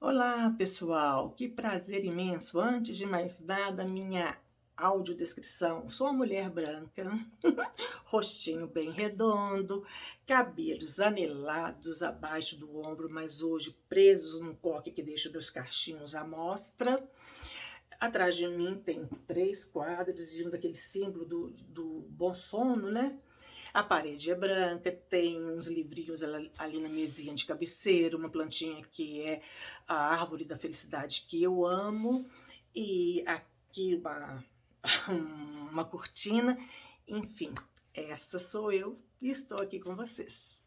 Olá, pessoal! Que prazer imenso! Antes de mais nada, minha audiodescrição. Sou uma mulher branca, rostinho bem redondo, cabelos anelados abaixo do ombro, mas hoje presos num coque que deixa meus cachinhos à mostra. Atrás de mim tem 3 quadros e um daquele símbolo do bom sono, né? A parede é branca, tem uns livrinhos ali na mesinha de cabeceira, uma plantinha que é a árvore da felicidade que eu amo, e aqui uma cortina, enfim, essa sou eu e estou aqui com vocês.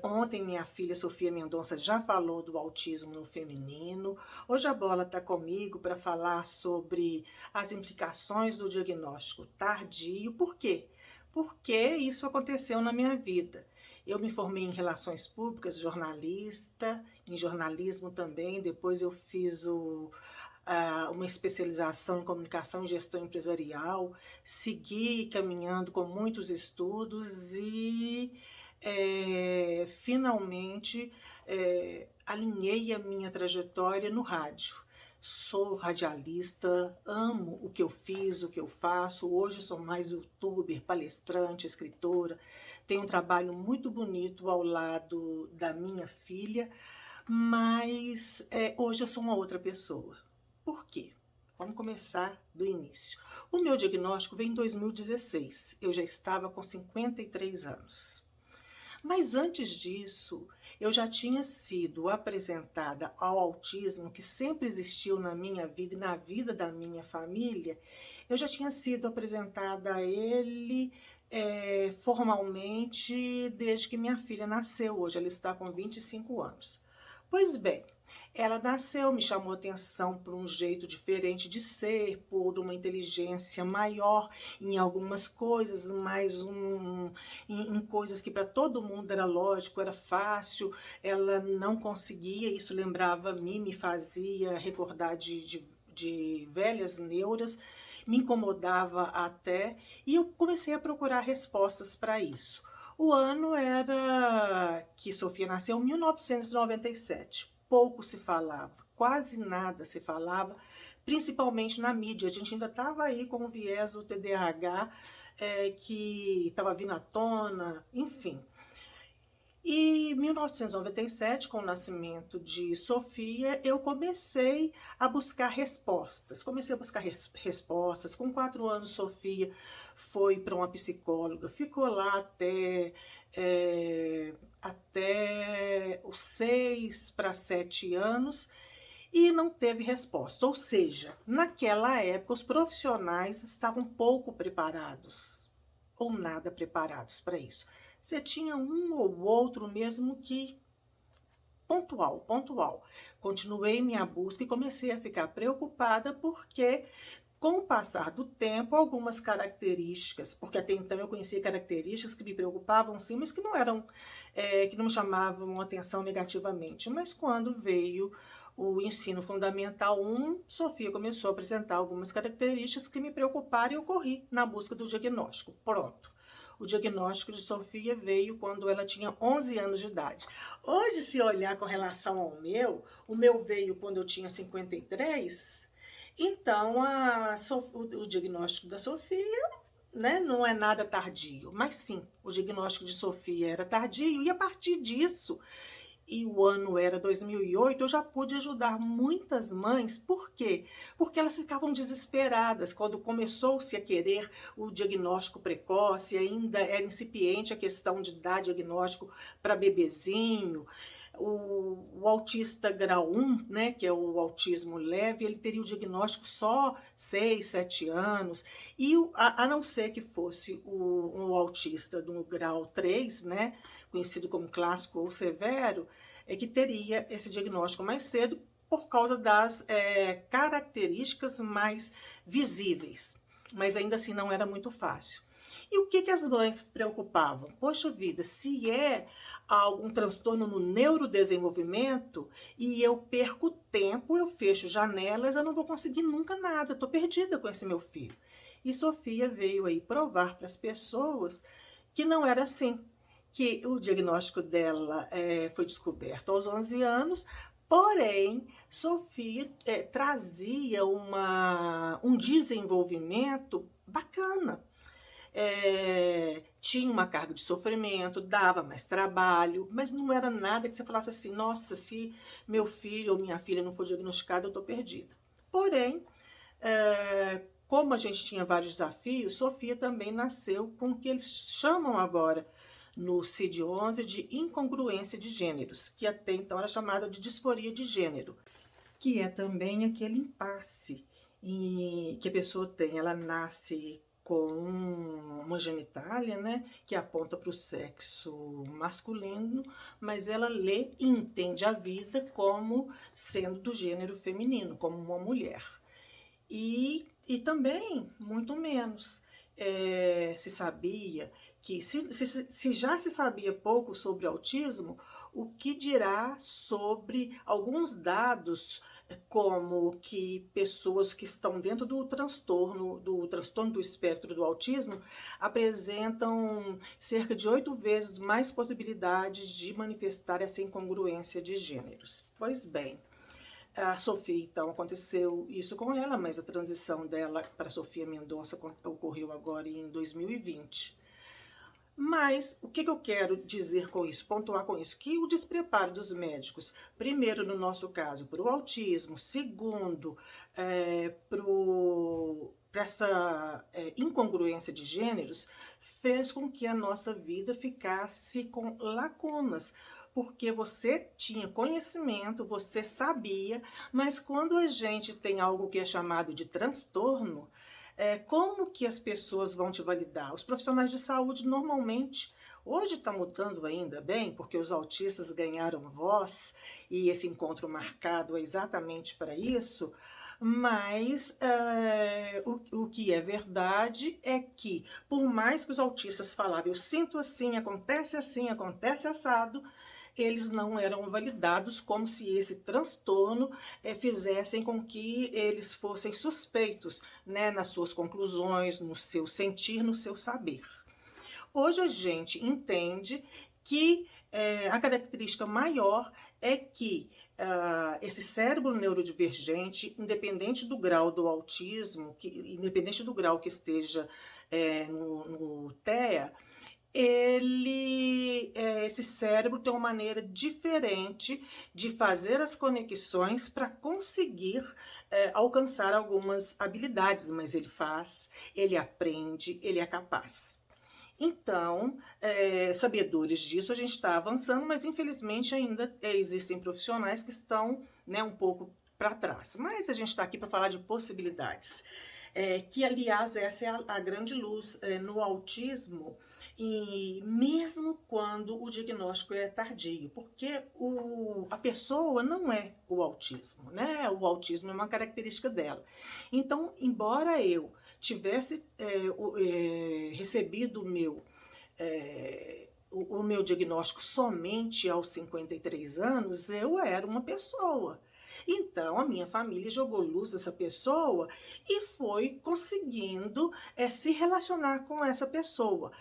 Ontem minha filha Sofia Mendonça já falou do autismo no feminino. Hoje a bola está comigo para falar sobre as implicações do diagnóstico tardio. Por quê? Porque isso aconteceu na minha vida. Eu me formei em relações públicas, jornalista, em jornalismo também. Depois eu fiz uma especialização em comunicação e gestão empresarial. Segui caminhando com muitos estudos e finalmente alinhei a minha trajetória no rádio. Sou radialista, amo o que eu fiz, o que eu faço. Hoje sou mais youtuber, palestrante, escritora. Tenho um trabalho muito bonito ao lado da minha filha, mas hoje eu sou uma outra pessoa. Por quê? Vamos começar do início. O meu diagnóstico veio em 2016. Eu já estava com 53 anos. Mas antes disso, eu já tinha sido apresentada ao autismo que sempre existiu na minha vida e na vida da minha família. Eu já tinha sido apresentada a ele formalmente desde que minha filha nasceu. Hoje ela está com 25 anos. Pois bem, ela nasceu, me chamou atenção por um jeito diferente de ser, por uma inteligência maior em algumas coisas, mas em coisas que para todo mundo era lógico, era fácil, ela não conseguia. Isso lembrava a mim, me fazia recordar de velhas neuras, me incomodava até, e eu comecei a procurar respostas para isso. O ano era que Sofia nasceu, 1997. Pouco se falava, quase nada se falava, principalmente na mídia. A gente ainda estava aí com o viés do TDAH, que estava vindo à tona, enfim. E em 1997, com o nascimento de Sofia, eu comecei a buscar respostas. Respostas. Com 4 anos, Sofia foi para uma psicóloga, ficou lá até os 6 para 7 anos e não teve resposta. Ou seja, naquela época, os profissionais estavam pouco preparados ou nada preparados para isso. Você tinha um ou outro mesmo que pontual. Continuei minha busca e comecei a ficar preocupada porque, com o passar do tempo, algumas características, porque até então eu conhecia características que me preocupavam sim, mas que não eram, que não chamavam atenção negativamente. Mas quando veio o ensino fundamental 1, Sofia começou a apresentar algumas características que me preocuparam e eu corri na busca do diagnóstico. Pronto. O diagnóstico de Sofia veio quando ela tinha 11 anos de idade. Hoje, se olhar com relação ao o meu veio quando eu tinha 53, então o diagnóstico da Sofia, né, não é nada tardio, mas sim, o diagnóstico de Sofia era tardio e a partir disso, e o ano era 2008, eu já pude ajudar muitas mães. Por quê? Porque elas ficavam desesperadas quando começou-se a querer o diagnóstico precoce, ainda era incipiente a questão de dar diagnóstico para bebezinho. O autista grau 1, né, que é o autismo leve, ele teria o diagnóstico só 6, 7 anos, e a não ser que fosse um autista do grau 3, né, conhecido como clássico ou severo, que teria esse diagnóstico mais cedo por causa das características mais visíveis, mas ainda assim não era muito fácil. E o que as mães preocupavam? Poxa vida, se é algum transtorno no neurodesenvolvimento e eu perco tempo, eu fecho janelas, eu não vou conseguir nunca nada, estou perdida com esse meu filho. E Sofia veio aí provar para as pessoas que não era assim, que o diagnóstico dela foi descoberto aos 11 anos, Porém, Sofia trazia um desenvolvimento bacana. Tinha uma carga de sofrimento, dava mais trabalho, mas não era nada que você falasse assim, nossa, se meu filho ou minha filha não for diagnosticado, eu estou perdida. Porém, como a gente tinha vários desafios, Sofia também nasceu com o que eles chamam agora no CID-11 de incongruência de gêneros, que até então era chamada de disforia de gênero, que é também aquele impasse que a pessoa tem. Ela nasce com uma genitália, né, que aponta para o sexo masculino, mas ela lê e entende a vida como sendo do gênero feminino, como uma mulher. E também, muito menos, se sabia que, se já se sabia pouco sobre autismo, o que dirá sobre alguns dados, como que pessoas que estão dentro do transtorno do espectro do autismo, apresentam cerca de 8 vezes mais possibilidades de manifestar essa incongruência de gêneros. Pois bem, a Sofia, então, aconteceu isso com ela, mas a transição dela para Sofia Mendonça ocorreu agora em 2020. Mas o que eu quero dizer com isso, pontuar com isso? Que o despreparo dos médicos, primeiro no nosso caso, para o autismo, segundo, para essa incongruência de gêneros, fez com que a nossa vida ficasse com lacunas, porque você tinha conhecimento, você sabia, mas quando a gente tem algo que é chamado de transtorno, como que as pessoas vão te validar? Os profissionais de saúde normalmente, hoje está mudando ainda bem, porque os autistas ganharam voz e esse encontro marcado é exatamente para isso, mas o que é verdade é que, por mais que os autistas falavam, eu sinto assim, acontece assado, eles não eram validados como se esse transtorno fizessem com que eles fossem suspeitos, né, nas suas conclusões, no seu sentir, no seu saber. Hoje a gente entende que a característica maior é que esse cérebro neurodivergente, independente do grau do autismo, independente do grau que esteja no TEA, esse cérebro tem uma maneira diferente de fazer as conexões para conseguir alcançar algumas habilidades, mas ele faz, ele aprende, ele é capaz. Então, sabedores disso, a gente está avançando, mas infelizmente ainda existem profissionais que estão, né, um pouco para trás. Mas a gente está aqui para falar de possibilidades, que aliás essa é a grande luz no autismo, e mesmo quando o diagnóstico é tardio, porque a pessoa não é o autismo, né? O autismo é uma característica dela. Então, embora eu tivesse recebido o meu diagnóstico somente aos 53 anos, eu era uma pessoa. Então, a minha família jogou luz nessa pessoa e foi conseguindo se relacionar com essa pessoa.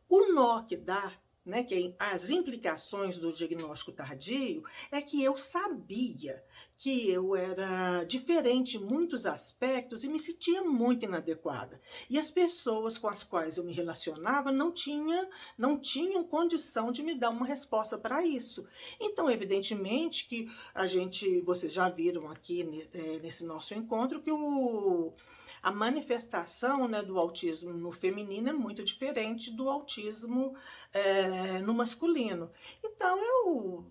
O nó que dá, né, que as implicações do diagnóstico tardio, é que eu sabia que eu era diferente em muitos aspectos e me sentia muito inadequada. E as pessoas com as quais eu me relacionava não tinham condição de me dar uma resposta para isso. Então, evidentemente que vocês já viram aqui nesse nosso encontro que a manifestação, né, do autismo no feminino é muito diferente do autismo no masculino. Então, eu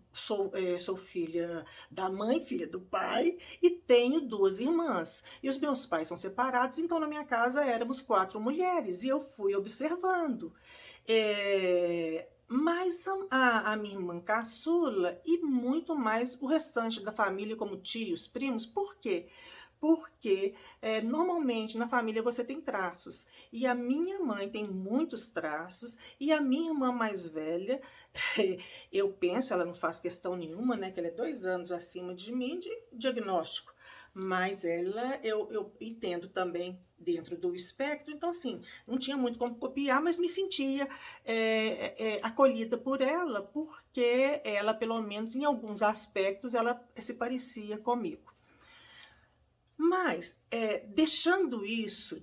sou filha da mãe, filha do pai, e tenho 2 irmãs. E os meus pais são separados, então na minha casa éramos 4 mulheres, e eu fui observando. Mas a minha irmã caçula e muito mais o restante da família, como tios, primos, por quê? porque normalmente na família você tem traços, e a minha mãe tem muitos traços, e a minha irmã mais velha, eu penso, ela não faz questão nenhuma, né, que ela é 2 anos acima de mim de diagnóstico, mas ela, eu entendo também dentro do espectro, então assim, não tinha muito como copiar, mas me sentia acolhida por ela, porque ela, pelo menos em alguns aspectos, ela se parecia comigo. Mas, deixando isso,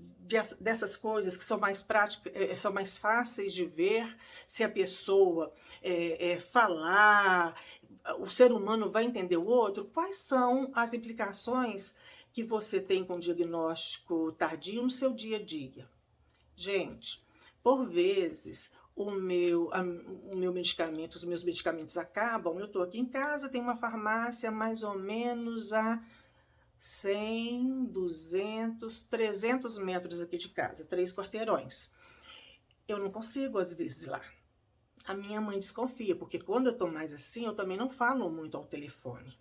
dessas coisas que são mais práticas, são mais fáceis de ver, se a pessoa falar, o ser humano vai entender o outro, quais são as implicações que você tem com o diagnóstico tardio no seu dia a dia? Gente, por vezes, o meu medicamento, os meus medicamentos acabam, eu estou aqui em casa, tem uma farmácia mais ou menos a 100, 200, 300 metros aqui de casa, 3 quarteirões. Eu não consigo, às vezes, ir lá. A minha mãe desconfia, porque quando eu tô mais assim, eu também não falo muito ao telefone.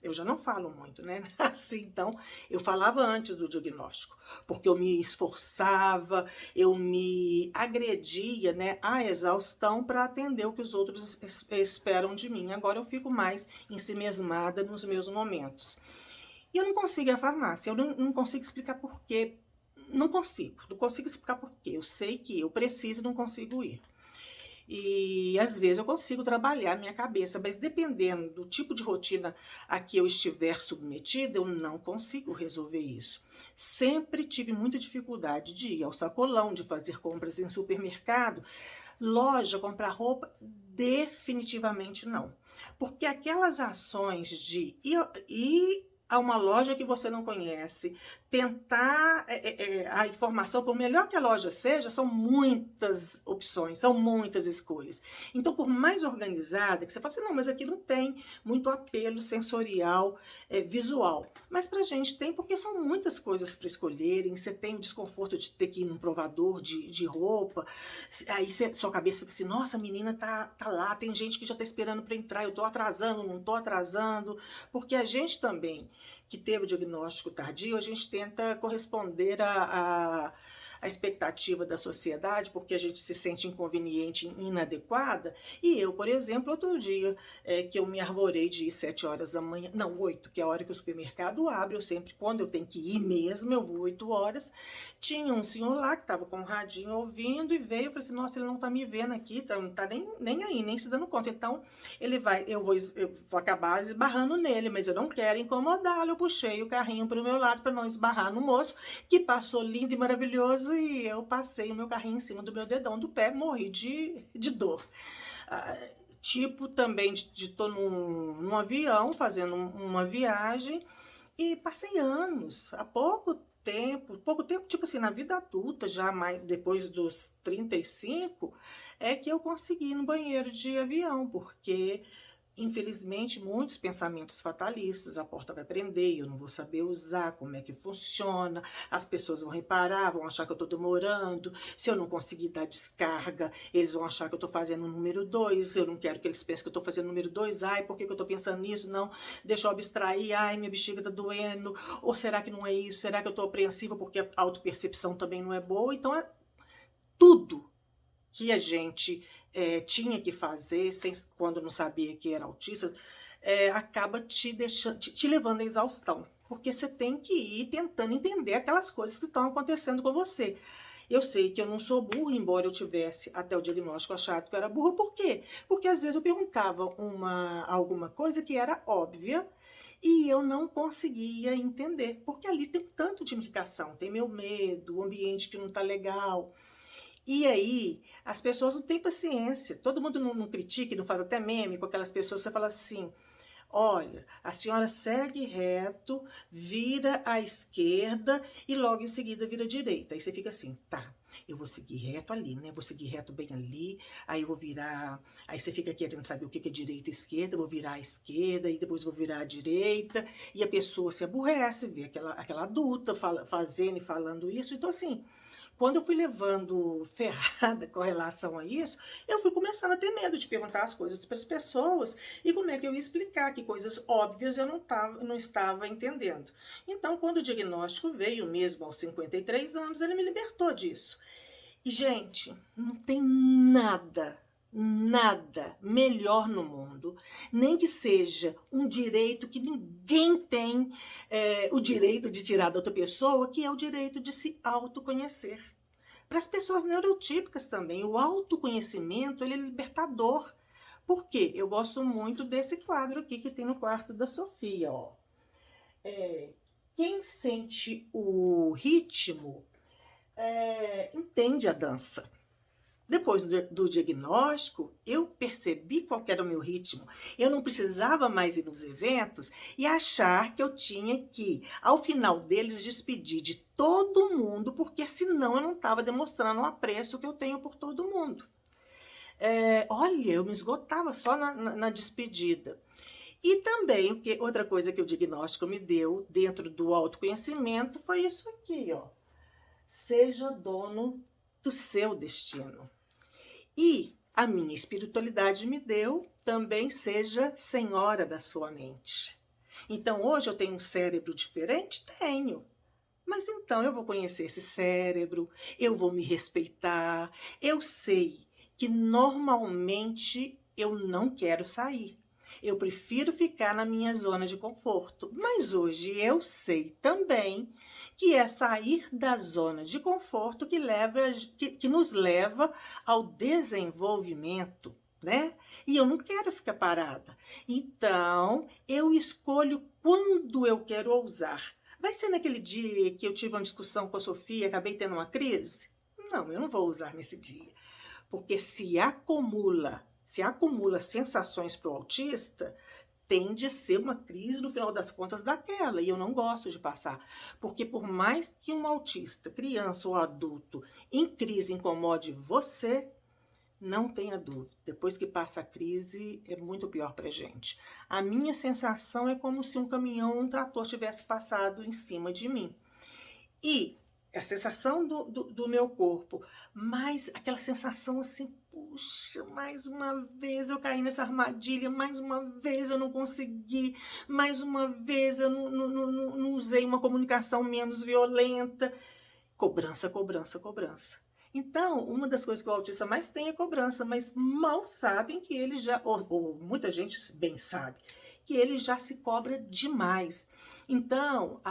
Eu já não falo muito, né? Assim, então, eu falava antes do diagnóstico, porque eu me esforçava, eu me agredia, né, à exaustão para atender o que os outros esperam de mim. Agora eu fico mais ensimesmada nos meus momentos. E eu não consigo ir à farmácia, eu não consigo explicar por quê. Não consigo explicar por quê. Eu sei que eu preciso e não consigo ir. E às vezes eu consigo trabalhar a minha cabeça, mas dependendo do tipo de rotina a que eu estiver submetida, eu não consigo resolver isso. Sempre tive muita dificuldade de ir ao sacolão, de fazer compras em supermercado, loja, comprar roupa, definitivamente não. Porque aquelas ações de ir a uma loja que você não conhece, tentar a informação, por melhor que a loja seja, são muitas opções, são muitas escolhas. Então, por mais organizada que você fala assim, não, mas aqui não tem muito apelo sensorial, visual. Mas pra gente tem, porque são muitas coisas para escolherem, você tem o desconforto de ter que ir num provador de roupa, aí sua cabeça fica assim, nossa, a menina tá lá, tem gente que já tá esperando para entrar, eu tô atrasando, não tô atrasando, porque a gente também, que teve o diagnóstico tardio, a gente tenta corresponder à expectativa da sociedade, porque a gente se sente inconveniente, inadequada. E eu, por exemplo, outro dia, que eu me arvorei de ir 7 horas da manhã, não, 8, que é a hora que o supermercado abre, eu sempre, quando eu tenho que ir mesmo, eu vou 8 horas. Tinha um senhor lá que estava com o radinho ouvindo e veio, eu falei assim, nossa, ele não tá me vendo aqui, não tá nem aí, nem se dando conta. Então, eu vou acabar esbarrando nele, mas eu não quero incomodá-lo. Eu puxei o carrinho para o meu lado para não esbarrar no moço, que passou lindo e maravilhoso, e eu passei o meu carrinho em cima do meu dedão do pé, morri de dor. Tipo também de tô num avião, fazendo uma viagem, e passei anos, há pouco tempo, tipo assim, na vida adulta, já mais depois dos 35, é que eu consegui ir no banheiro de avião, porque infelizmente, muitos pensamentos fatalistas, a porta vai prender, eu não vou saber usar, como é que funciona, as pessoas vão reparar, vão achar que eu estou demorando, se eu não conseguir dar descarga, eles vão achar que eu estou fazendo o número 2, eu não quero que eles pensem que eu estou fazendo o número 2, ai, por que eu estou pensando nisso? Não, deixa eu abstrair, ai, minha bexiga está doendo, ou será que não é isso? Será que eu estou apreensiva porque a autopercepção também não é boa? Então, é tudo que a gente tinha que fazer, quando não sabia que era autista, acaba te levando à exaustão. Porque você tem que ir tentando entender aquelas coisas que estão acontecendo com você. Eu sei que eu não sou burra, embora eu tivesse até o diagnóstico achado que eu era burra. Por quê? Porque às vezes eu perguntava alguma coisa que era óbvia, e eu não conseguia entender. Porque ali tem tanto de implicação. Tem meu medo, o ambiente que não está legal. E aí, as pessoas não têm paciência. Todo mundo não critica e não faz até meme com aquelas pessoas. Você fala assim, olha, a senhora segue reto, vira à esquerda e logo em seguida vira à direita. Aí você fica assim, tá, eu vou seguir reto ali, né? Vou seguir reto bem ali, aí eu vou virar... Aí você fica querendo saber o que é direita e esquerda, eu vou virar à esquerda e depois vou virar à direita. E a pessoa se aborrece, vê aquela adulta fazendo e falando isso. Então, assim... Quando eu fui levando ferrada com relação a isso, eu fui começando a ter medo de perguntar as coisas para as pessoas e como é que eu ia explicar que coisas óbvias eu não estava entendendo. Então, quando o diagnóstico veio mesmo aos 53 anos, ele me libertou disso. E, gente, não tem nada melhor no mundo, nem que seja um direito que ninguém tem o direito de tirar da outra pessoa, que é o direito de se autoconhecer. Para as pessoas neurotípicas também, o autoconhecimento ele é libertador. Por quê? Eu gosto muito desse quadro aqui que tem no quarto da Sofia. Ó. Quem sente o ritmo entende a dança. Depois do diagnóstico, eu percebi qual era o meu ritmo. Eu não precisava mais ir nos eventos e achar que eu tinha que, ao final deles, despedir de todo mundo, porque senão eu não estava demonstrando o apreço que eu tenho por todo mundo. Olha, eu me esgotava só na despedida. E também, outra coisa que o diagnóstico me deu dentro do autoconhecimento foi isso aqui, ó. Seja dono do seu destino. E a minha espiritualidade me deu também seja senhora da sua mente. Então hoje eu tenho um cérebro diferente? Tenho. Mas então eu vou conhecer esse cérebro, eu vou me respeitar. Eu sei que normalmente eu não quero sair. Eu prefiro ficar na minha zona de conforto. Mas hoje eu sei também que é sair da zona de conforto que nos leva ao desenvolvimento, né? E eu não quero ficar parada. Então, eu escolho quando eu quero ousar. Vai ser naquele dia que eu tive uma discussão com a Sofia, acabei tendo uma crise? Não, eu não vou usar nesse dia. Porque se acumula sensações para o autista, tende a ser uma crise, no final das contas, daquela. E eu não gosto de passar. Porque por mais que um autista, criança ou adulto, em crise incomode você, não tenha dúvida. Depois que passa a crise, é muito pior para a gente. A minha sensação é como se um caminhão ou um trator tivesse passado em cima de mim. E a sensação do meu corpo, mas aquela sensação assim, puxa, mais uma vez eu caí nessa armadilha, mais uma vez eu não consegui, mais uma vez eu não usei uma comunicação menos violenta. Cobrança, cobrança, cobrança. Então, uma das coisas que o autista mais tem é cobrança, mas mal sabem que ele já, ou muita gente bem sabe, que ele já se cobra demais. Então,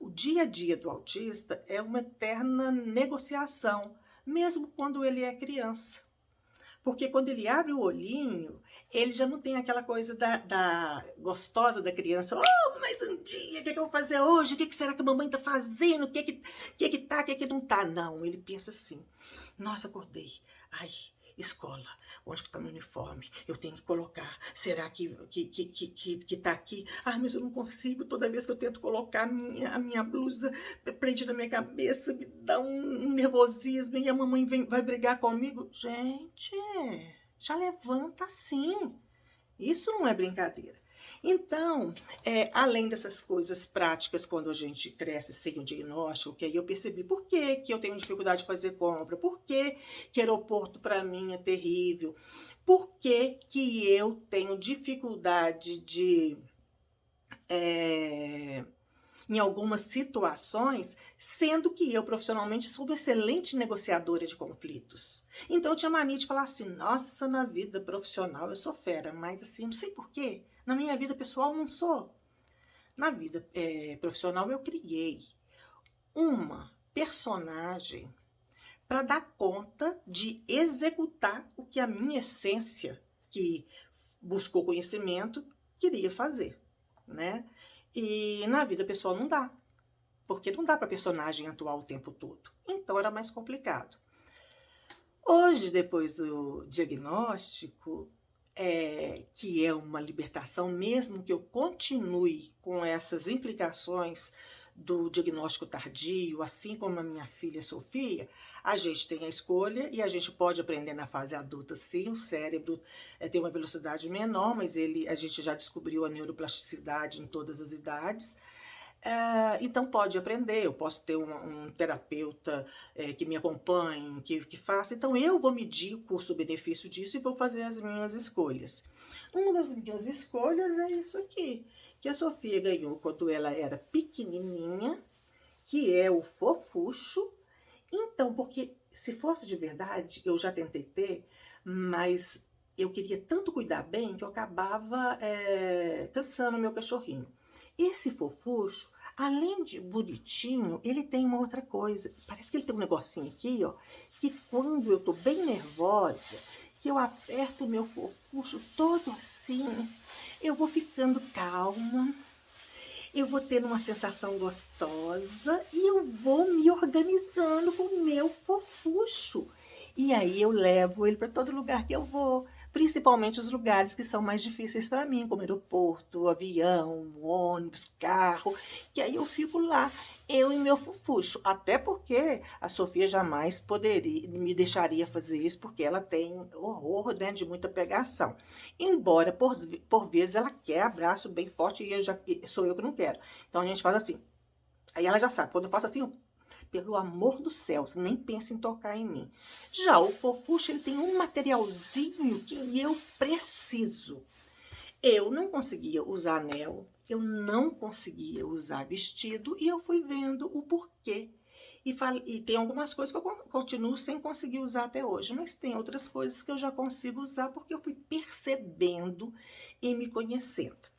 o dia a dia do autista é uma eterna negociação, mesmo quando ele é criança. Porque quando ele abre o olhinho, ele já não tem aquela coisa da gostosa da criança. Oh, mais um dia, o que eu vou fazer hoje? O que será que a mamãe está fazendo? O que tá, o que não tá? Não, ele pensa assim. Nossa, acordei. Ai, escola, onde que tá meu uniforme? Eu tenho que colocar. Será que tá aqui? Ah, mas eu não consigo. Toda vez que eu tento colocar a minha blusa prende na minha cabeça, me dá um nervosismo e a mamãe vai brigar comigo. Gente, já levanta assim. Isso não é brincadeira. Então, além dessas coisas práticas, quando a gente cresce sem o diagnóstico, que aí eu percebi por que eu tenho dificuldade de fazer compra, por que aeroporto para mim é terrível, por que eu tenho dificuldade de, em algumas situações, sendo que eu profissionalmente sou uma excelente negociadora de conflitos. Então eu tinha mania de falar assim, nossa, na vida profissional eu sou fera, mas assim, não sei porquê, na minha vida pessoal não sou. Na vida profissional eu criei uma personagem para dar conta de executar o que a minha essência, que buscou conhecimento, queria fazer, né? E na vida pessoal não dá, porque não dá para personagem atuar o tempo todo. Então era mais complicado. Hoje, depois do diagnóstico, que é uma libertação, mesmo que eu continue com essas implicações do diagnóstico tardio, assim como a minha filha Sofia, a gente tem a escolha e a gente pode aprender na fase adulta, sim, o cérebro tem uma velocidade menor, mas a gente já descobriu a neuroplasticidade em todas as idades. Então pode aprender, eu posso ter um terapeuta que me acompanhe, que faça. Então eu vou medir o custo-benefício disso e vou fazer as minhas escolhas. Uma das minhas escolhas é isso aqui, que a Sofia ganhou quando ela era pequenininha, que é o fofucho. Então, porque se fosse de verdade, eu já tentei ter, mas eu queria tanto cuidar bem que eu acabava cansando o meu cachorrinho. Esse fofucho, além de bonitinho, ele tem uma outra coisa. Parece que ele tem um negocinho aqui, ó, que quando eu tô bem nervosa, que eu aperto o meu fofucho todo assim, eu vou ficando calma, eu vou tendo uma sensação gostosa e eu vou me organizando com o meu fofucho. E aí eu levo ele para todo lugar que eu vou, principalmente os lugares que são mais difíceis para mim, como aeroporto, avião, ônibus, carro, que aí eu fico lá, eu e meu fofucho. Até porque a Sofia jamais poderia, me deixaria fazer isso, porque ela tem horror, né, de muita pegação. Embora por vezes ela quer abraço bem forte e sou eu que não quero. Então a gente faz assim. Aí ela já sabe, quando eu faço assim, pelo amor dos céus, nem pensa em tocar em mim. Já o fofucho, ele tem um materialzinho que eu preciso. Eu não conseguia usar anel, eu não conseguia usar vestido e eu fui vendo o porquê. E tem algumas coisas que eu continuo sem conseguir usar até hoje, mas tem outras coisas que eu já consigo usar porque eu fui percebendo e me conhecendo.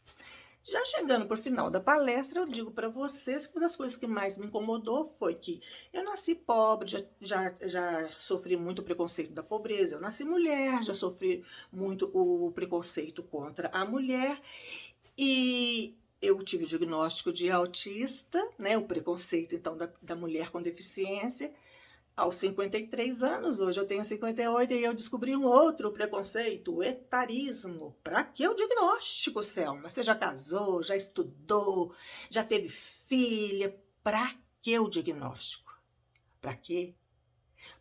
Já chegando para o final da palestra, eu digo para vocês que uma das coisas que mais me incomodou foi que eu nasci pobre, já sofri muito o preconceito da pobreza, eu nasci mulher, já sofri muito o preconceito contra a mulher, e eu tive o diagnóstico de autista, né, o preconceito então da mulher com deficiência, aos 53 anos, hoje eu tenho 58 e eu descobri um outro preconceito, o etarismo. Para que o diagnóstico, Selma? Você já casou, já estudou, já teve filha? Para que o diagnóstico? Para quê?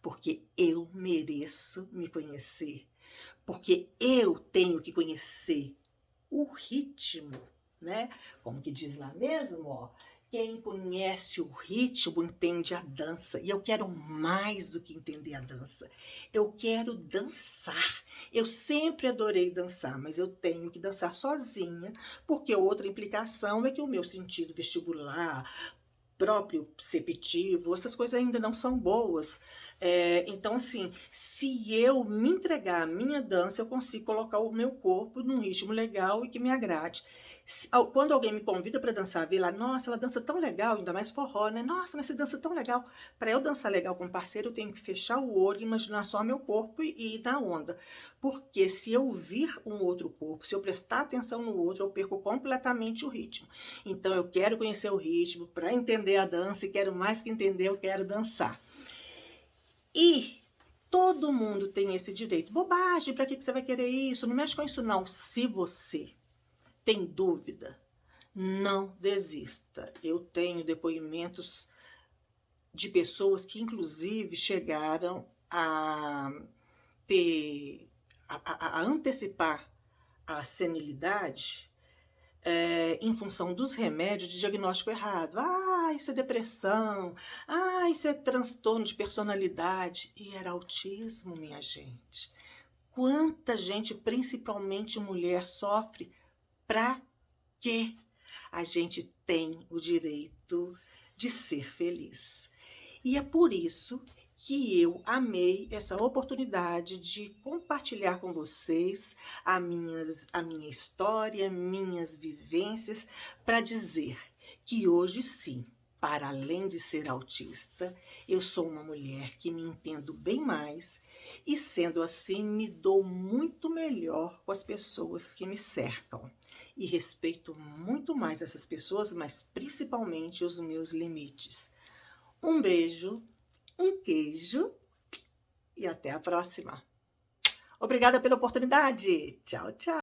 Porque eu mereço me conhecer. Porque eu tenho que conhecer o ritmo, né? Como que diz lá mesmo, ó. Quem conhece o ritmo entende a dança. E eu quero mais do que entender a dança. Eu quero dançar. Eu sempre adorei dançar, mas eu tenho que dançar sozinha, porque outra implicação é que o meu sentido vestibular, próprio perceptivo, essas coisas ainda não são boas. Então, assim, se eu me entregar à minha dança, eu consigo colocar o meu corpo num ritmo legal e que me agrade. Quando alguém me convida para dançar, vê lá, nossa, ela dança tão legal, ainda mais forró, né? Nossa, mas você dança tão legal. Para eu dançar legal com um parceiro, eu tenho que fechar o olho, imaginar só meu corpo e ir na onda. Porque se eu vir um outro corpo, se eu prestar atenção no outro, eu perco completamente o ritmo. Então, eu quero conhecer o ritmo para entender a dança e quero mais que entender, eu quero dançar. E todo mundo tem esse direito. Bobagem, para que você vai querer isso? Não mexe com isso não. Se você tem dúvida, não desista. Eu tenho depoimentos de pessoas que inclusive chegaram a ter, a antecipar a senilidade em função dos remédios de diagnóstico errado. Ah, isso é depressão. Ah, isso é transtorno de personalidade. E era autismo, minha gente. Quanta gente, principalmente mulher, sofre? Pra quê? A gente tem o direito de ser feliz. E é por isso que eu amei essa oportunidade de compartilhar com vocês a minha história, minhas vivências, para dizer que hoje sim, para além de ser autista, eu sou uma mulher que me entendo bem mais e, sendo assim, me dou muito melhor com as pessoas que me cercam. E respeito muito mais essas pessoas, mas principalmente os meus limites. Um beijo, um queijo e até a próxima. Obrigada pela oportunidade. Tchau, tchau.